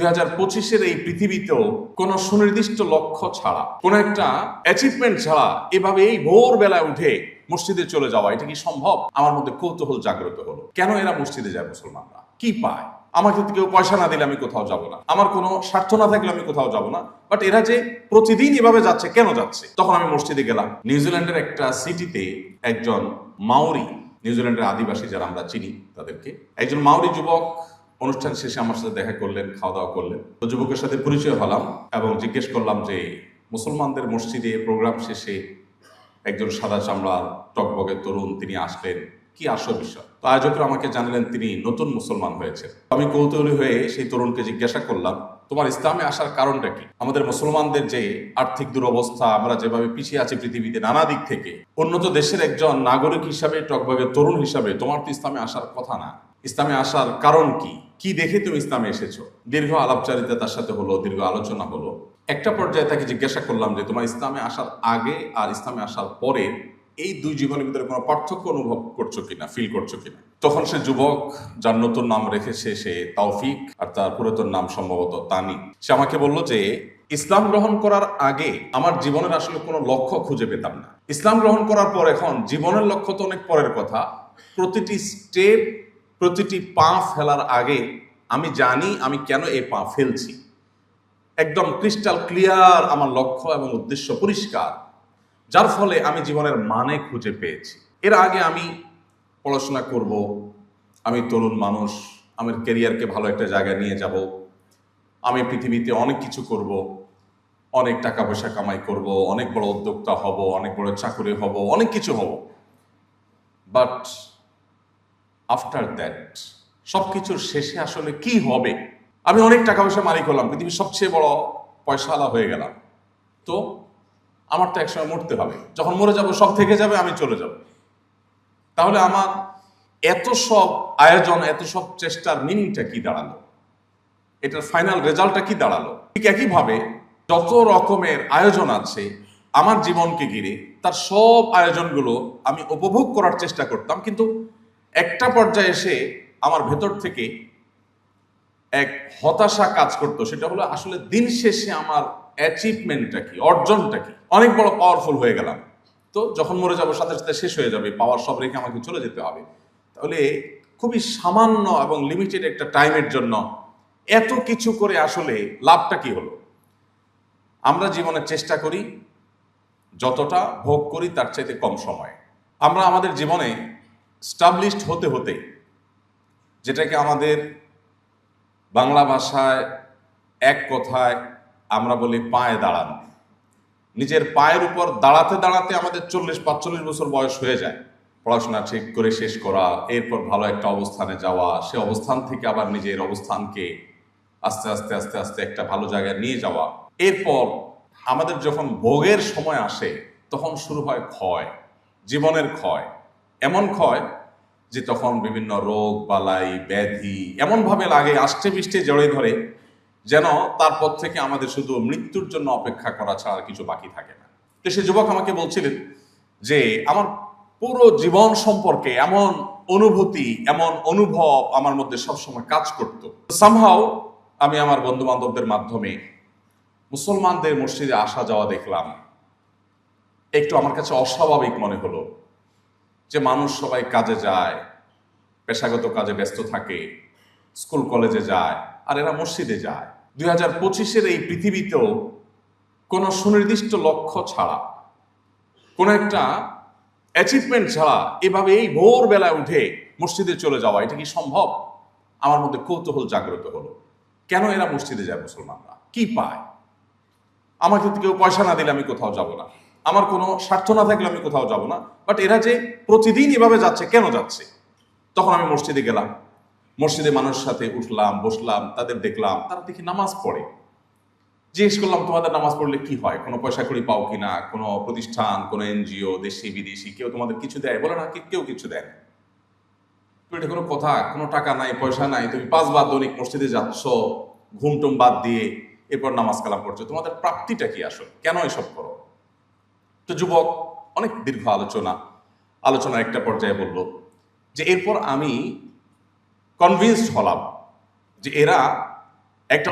2025-এর এই পৃথিবীতেও কোনো সুনির্দিষ্ট লক্ষ্য ছাড়া, কোনো একটা অ্যাচিভমেন্ট ছাড়া এভাবে এই ভোরবেলায় উঠে মসজিদে চলে যাওয়া, এটা কি সম্ভব? আমার মধ্যে কৌতূহল জাগ্রত হলো। কেন এরা মসজিদে যায়? মুসলমানরা কি পায়? আমাকে তো কেউ পয়সা না দিলে আমি কোথাও যাব না, আমার কোনো স্বার্থ না থাকলে আমি কোথাও যাব না, বাট এরা যে প্রতিদিন এভাবে যাচ্ছে, কেন যাচ্ছে? তখন আমি মসজিদে গেলাম। নিউজিল্যান্ডের একটা সিটিতে একজন মাওরি, নিউজিল্যান্ডের আদিবাসী যারা আমরা চিনি তাদেরকে, একজন মাওরি যুবক অনুষ্ঠান শেষে আমার সাথে দেখা করলেন, খাওয়া দাওয়া করলেন। তো যুবকের সাথে পরিচয় হলাম এবং জিজ্ঞেস করলাম যে মুসলমানদের মসজিদে প্রোগ্রাম শেষে একজন সাদা চামড়ার টকবগে তরুণ তিনি আসলেন, কি আসল বিষয়? তো আয়োজকরা আমাকে জানালেন তিনি নতুন মুসলমান হয়েছেন। আমি কৌতূহলী হয়ে সেই তরুণকে জিজ্ঞাসা করলাম, তোমার ইসলামে আসার কারণটা কি? আমাদের মুসলমানদের যে আর্থিক দুরবস্থা, আমরা যেভাবে পিছিয়ে আছি পৃথিবীতে নানা দিক থেকে, উন্নত দেশের একজন নাগরিক হিসাবে, টকবগে তরুণ হিসাবে তোমার তো ইসলামে আসার কথা না। ইসলামে আসার কারণ কি? কি দেখে তুমি ইসলামে এসেছো? দীর্ঘ আলাপচারিতা তার সাথে হলো, দীর্ঘ আলোচনা হলো। একটা পর্যায়ে তাকে জিজ্ঞাসা করলাম যে তোমার ইসলামে আসার আগে আর ইসলামে আসার পরে এই দুই জীবনের ভিতরে কোনো পার্থক্য অনুভব করছো কিনা, ফিল করছো কিনা? তখন সে যুবক, যার নতুন নাম রেখেছে সে তৌফিক, আর তার পুরাতন নাম সম্ভবত তানি, সে আমাকে বলল যে ইসলাম গ্রহণ করার আগে আমার জীবনের আসলে কোনো লক্ষ্য খুঁজে পেতাম না। ইসলাম গ্রহণ করার পর এখন জীবনের লক্ষ্য তো অনেক পরের কথা। প্রতিটি স্টেপ, প্রতিটি পা ফেলার আগে আমি জানি আমি কেন এই পা ফেলছি। একদম ক্রিস্টাল ক্লিয়ার আমার লক্ষ্য এবং উদ্দেশ্য পরিষ্কার, যার ফলে আমি জীবনের মানে খুঁজে পেয়েছি। এর আগে আমি পড়াশোনা করব, আমি তরুণ মানুষ, আমার ক্যারিয়ারকে ভালো একটা জায়গায় নিয়ে যাব, আমি পৃথিবীতে অনেক কিছু করব, অনেক টাকা পয়সা কামাই করব, অনেক বড় উদ্যোক্তা হব, অনেক বড় চাকরি হব, অনেক কিছু হব। বাট আফটার দ্যাট, সবকিছুর শেষে আসলে কি হবে? আমি অনেক টাকা পয়সা মালিক হলাম, পৃথিবীর সবচেয়ে বড় পয়সাওয়ালা হয়ে গেলাম, তো আমার তো একসময় মরতে হবে। যখন মরে যাব সব থেকে যাবে, আমি চলে যাব। তাহলে আমার এত সব আয়োজন, এত সব চেষ্টার মিনিংটা কি দাঁড়ালো? এটার ফাইনাল রেজাল্টটা কি দাঁড়ালো? ঠিক একইভাবে যত রকমের আয়োজন আছে আমার জীবনকে ঘিরে, তার সব আয়োজনগুলো আমি উপভোগ করার চেষ্টা করতাম, কিন্তু একটা পর্যায়ে এসে আমার ভেতর থেকে এক হতাশা কাজ করতো। সেটা হলো আসলে দিন শেষে আমার অ্যাচিভমেন্টটা কি, অর্জনটা কি? অনেক বড় পাওয়ারফুল হয়ে গেলাম, তো যখন মরে যাবো সাথে সাথে শেষ হয়ে যাবে, পাওয়ার সব রেখে আমাকে চলে যেতে হবে। তাহলে খুবই সামান্য এবং লিমিটেড একটা টাইমের জন্য এত কিছু করে আসলে লাভটা কি হলো? আমরা জীবনে চেষ্টা করি যতটা ভোগ করি তার চাইতে কম সময়। আমরা আমাদের জীবনে স্টাবলিশড হতে হতে, যেটাকে আমাদের বাংলা ভাষায় এক কথায় আমরা বলি পায়ে দাঁড়ানো, নিজের পায়ের উপর দাঁড়াতে দাঁড়াতে আমাদের 40-45 বছর বয়স হয়ে যায়। পড়াশোনা ঠিক করে শেষ করা, এরপর ভালো একটা অবস্থানে যাওয়া, সে অবস্থান থেকে আবার নিজের অবস্থানকে আস্তে আস্তে আস্তে আস্তে একটা ভালো জায়গায় নিয়ে যাওয়া। এরপর আমাদের যখন ভোগের সময় আসে তখন শুরু হয় ক্ষয়, জীবনের ক্ষয়। এমন ক্ষয় যে তখন বিভিন্ন রোগ বালাই ব্যাধি এমনভাবে লাগে, আষ্টে পৃষ্ঠে জড়িয়ে ধরে, যেন তারপর থেকে আমাদের শুধু মৃত্যুর জন্য অপেক্ষা করা ছাড়া আর কিছু বাকি থাকে না। তো সে যুবক আমাকে বলছিলেন যে আমার পুরো জীবন সম্পর্কে এমন অনুভূতি, এমন অনুভব আমার মধ্যে সবসময় কাজ করতো। সামহাও আমি আমার বন্ধু বান্ধবদের মাধ্যমে মুসলমানদের মসজিদে আসা যাওয়া দেখলাম, একটু আমার কাছে অস্বাভাবিক মনে হলো যে মানুষ সবাই কাজে যায়, পেশাগত কাজে ব্যস্ত থাকে, স্কুল কলেজে যায়, আর এরা মসজিদে যায়। 2025-এর এই পৃথিবীতেও কোনো সুনির্দিষ্ট লক্ষ্য ছাড়া, কোনো একটা অ্যাচিভমেন্ট ছাড়া এভাবে এই ভোরবেলায় উঠে মসজিদে চলে যাওয়া, এটা কি সম্ভব? আমার মধ্যে কৌতূহল জাগ্রত হলো। কেন এরা মসজিদে যায়? মুসলমানরা কি পায়? আমাকে তো কেউ পয়সা না দিলে আমি কোথাও যাব না, আমার কোনো স্বার্থ না থাকলে আমি কোথাও যাব না, বাট এরা যে প্রতিদিন এভাবে যাচ্ছে, কেন যাচ্ছে? তখন আমি মসজিদে গেলাম, মসজিদে মানুষের সাথে উঠলাম, বসলাম, তাদের দেখলাম, তারা দেখি নামাজ পড়ে। জিজ্ঞেস করলাম তোমাদের নামাজ পড়লে কি হয়, কোনো পয়সা কড়ি পাও কিনা, কোনো প্রতিষ্ঠান, কোনো এনজিও, দেশি বিদেশি কেউ তোমাদের কিছু দেয়? বলে না, কেউ কিছু দেয় না। এটা কোনো কথা? কোনো টাকা নাই, পয়সা নাই, তুমি 5 বার দৈনিক মসজিদে যাচ্ছ, ঘুমটুম বাদ দিয়ে, এরপর নামাজ কালাম করছো, তোমাদের প্রাপ্তিটা কি আসলে, কেন এসব করো? তো যুবক অনেক দীর্ঘ আলোচনার একটা পর্যায়ে বলল যে এরপর আমি কনভিন্সড হলাম যে এরা একটা